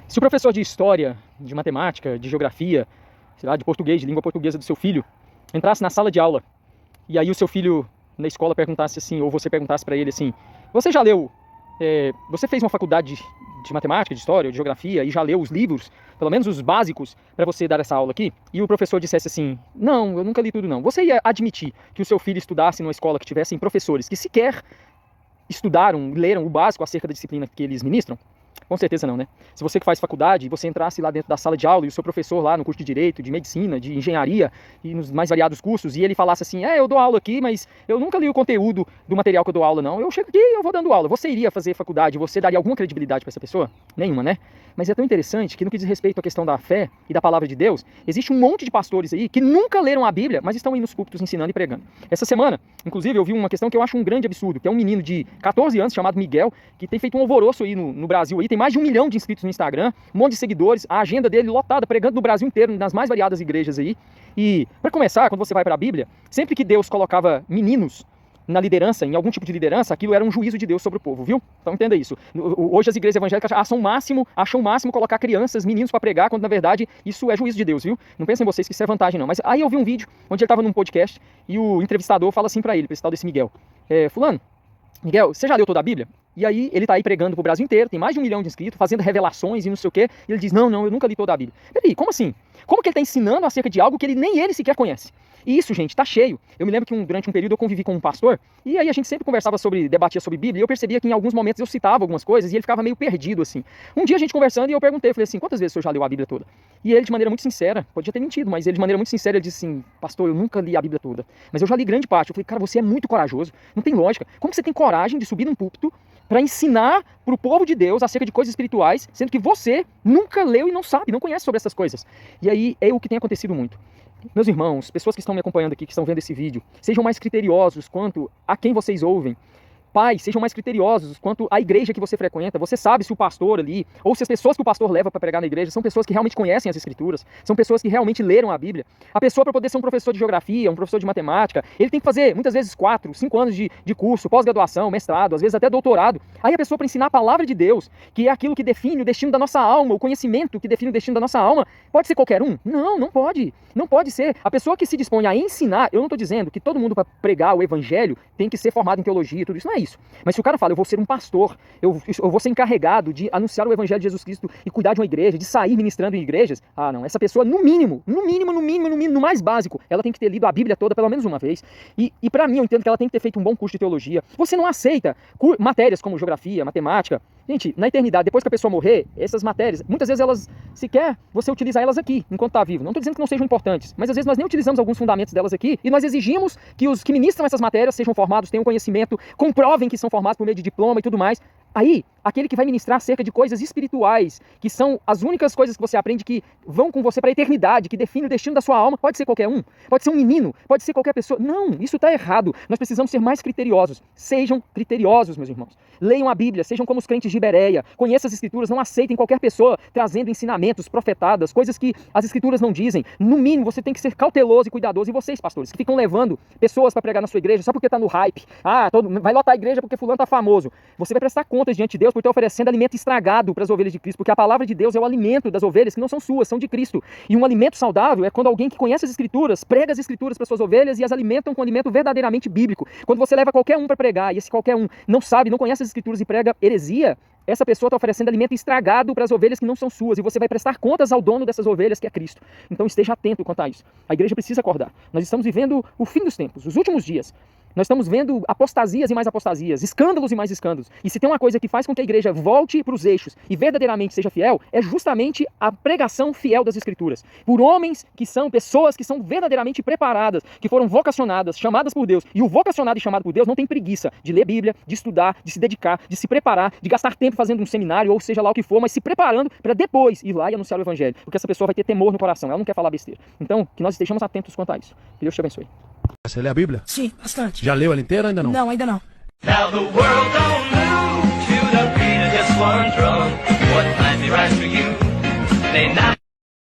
Se o professor de história, de matemática, de geografia, sei lá, de português, de língua portuguesa do seu filho, entrasse na sala de aula e aí o seu filho na escola perguntasse assim, ou você perguntasse para ele assim, você já leu, você fez uma faculdade de matemática, de história, de geografia e já leu os livros, pelo menos os básicos, para você dar essa aula aqui? E o professor dissesse assim, não, eu nunca li tudo não. Você ia admitir que o seu filho estudasse numa escola que tivessem professores que sequer estudaram, leram o básico acerca da disciplina que eles ministram? Com certeza não, né? Se você que faz faculdade e você entrasse lá dentro da sala de aula e o seu professor lá no curso de Direito, de Medicina, de Engenharia e nos mais variados cursos, e ele falasse assim, eu dou aula aqui, mas eu nunca li o conteúdo do material que eu dou aula não, eu chego aqui e eu vou dando aula. Você iria fazer faculdade, você daria alguma credibilidade para essa pessoa? Nenhuma, né? Mas é tão interessante que no que diz respeito à questão da fé e da palavra de Deus, existe um monte de pastores aí que nunca leram a Bíblia, mas estão aí nos púlpitos ensinando e pregando. Essa semana, inclusive, eu vi uma questão que eu acho um grande absurdo, que é um menino de 14 anos chamado Miguel, que tem feito um alvoroço aí no Brasil, aí, tem mais de 1 milhão de inscritos no Instagram, um monte de seguidores, a agenda dele lotada, pregando no Brasil inteiro, nas mais variadas igrejas aí. E, para começar, quando você vai para a Bíblia, sempre que Deus colocava meninos na liderança, em algum tipo de liderança, aquilo era um juízo de Deus sobre o povo, viu? Então entenda isso. Hoje as igrejas evangélicas acham o máximo colocar crianças, meninos para pregar, quando na verdade isso é juízo de Deus, viu? Não pensem vocês que isso é vantagem não. Mas aí eu vi um vídeo onde ele estava num podcast e o entrevistador fala assim para ele, para esse tal desse Miguel, fulano, Miguel, você já leu toda a Bíblia? E aí ele tá aí pregando pro Brasil inteiro, tem mais de 1 milhão de inscritos, fazendo revelações e não sei o quê, e ele diz, não, eu nunca li toda a Bíblia. Peraí, como assim? Como que ele tá ensinando acerca de algo que nem ele sequer conhece? E isso, gente, tá cheio. Eu me lembro que durante um período eu convivi com um pastor, e aí a gente sempre conversava debatia sobre Bíblia, e eu percebia que em alguns momentos eu citava algumas coisas, e ele ficava meio perdido, assim. Um dia a gente conversando, e eu perguntei, falei assim, quantas vezes o senhor já leu a Bíblia toda? E ele, de maneira muito sincera, podia ter mentido, mas ele de maneira muito sincera, ele disse assim, pastor, eu nunca li a Bíblia toda, mas eu já li grande parte. Eu falei, cara, você é muito corajoso, não tem lógica. Como que você tem coragem de subir num púlpito para ensinar para o povo de Deus acerca de coisas espirituais, sendo que você nunca leu e não sabe, não conhece sobre essas coisas? E aí é o que tem acontecido muito. Meus irmãos, pessoas que estão me acompanhando aqui, que estão vendo esse vídeo, sejam mais criteriosos quanto a quem vocês ouvem. Pais, sejam mais criteriosos quanto à igreja que você frequenta. Você sabe se o pastor ali, ou se as pessoas que o pastor leva para pregar na igreja, são pessoas que realmente conhecem as escrituras, são pessoas que realmente leram a Bíblia. A pessoa, para poder ser um professor de geografia, um professor de matemática, ele tem que fazer, muitas vezes, 4, 5 anos de curso, pós-graduação, mestrado, às vezes até doutorado. Aí a pessoa, para ensinar a palavra de Deus, que é aquilo que define o destino da nossa alma, o conhecimento que define o destino da nossa alma, pode ser qualquer um? Não, não pode. Não pode ser. A pessoa que se dispõe a ensinar, eu não estou dizendo que todo mundo para pregar o evangelho tem que ser formado em teologia e tudo isso, não é isso. Mas se o cara fala, eu vou ser um pastor, eu vou ser encarregado de anunciar o evangelho de Jesus Cristo e cuidar de uma igreja, de sair ministrando em igrejas, não, essa pessoa no mínimo, no mais básico, ela tem que ter lido a Bíblia toda pelo menos uma vez. E para mim eu entendo que ela tem que ter feito um bom curso de teologia. Você não aceita matérias como geografia, matemática. Gente, na eternidade, depois que a pessoa morrer, essas matérias, muitas vezes elas sequer você utiliza elas aqui, enquanto está vivo. Não estou dizendo que não sejam importantes, mas às vezes nós nem utilizamos alguns fundamentos delas aqui e nós exigimos que os que ministram essas matérias sejam formados, tenham conhecimento, comprovem que são formados por meio de diploma e tudo mais. Aí, aquele que vai ministrar acerca de coisas espirituais, que são as únicas coisas que você aprende que vão com você para a eternidade, que definem o destino da sua alma, pode ser qualquer um, pode ser um menino, pode ser qualquer pessoa. Não, isso está errado. Nós precisamos ser mais criteriosos. Sejam criteriosos, meus irmãos. Leiam a Bíblia, sejam como os crentes de Bereia, conheçam as escrituras, não aceitem qualquer pessoa trazendo ensinamentos, profetadas, coisas que as escrituras não dizem. No mínimo, você tem que ser cauteloso e cuidadoso. E vocês, pastores, que ficam levando pessoas para pregar na sua igreja só porque está no hype, vai lotar a igreja porque fulano está famoso. Você vai prestar contas diante de Deus por estar oferecendo alimento estragado para as ovelhas de Cristo, porque a palavra de Deus é o alimento das ovelhas que não são suas, são de Cristo. E um alimento saudável é quando alguém que conhece as escrituras, prega as escrituras para suas ovelhas e as alimentam com um alimento verdadeiramente bíblico. Quando você leva qualquer um para pregar e esse qualquer um não sabe, não conhece as escrituras e prega heresia, essa pessoa está oferecendo alimento estragado para as ovelhas que não são suas, e você vai prestar contas ao dono dessas ovelhas, que é Cristo. Então esteja atento quanto a isso. A igreja precisa acordar. Nós estamos vivendo o fim dos tempos, os últimos dias. Nós estamos vendo apostasias e mais apostasias, escândalos e mais escândalos. E se tem uma coisa que faz com que a igreja volte para os eixos e verdadeiramente seja fiel, é justamente a pregação fiel das Escrituras. Por homens que são pessoas que são verdadeiramente preparadas, que foram vocacionadas, chamadas por Deus. E o vocacionado e chamado por Deus não tem preguiça de ler Bíblia, de estudar, de se dedicar, de se preparar, de gastar tempo fazendo um seminário ou seja lá o que for, mas se preparando para depois ir lá e anunciar o evangelho. Porque essa pessoa vai ter temor no coração, ela não quer falar besteira. Então, que nós estejamos atentos quanto a isso. Que Deus te abençoe. Você lê a Bíblia? Sim, bastante. Já leu ela inteira ou ainda não? Não, ainda não. Now the world don't move to the beat of just one drum. What might be right for you may not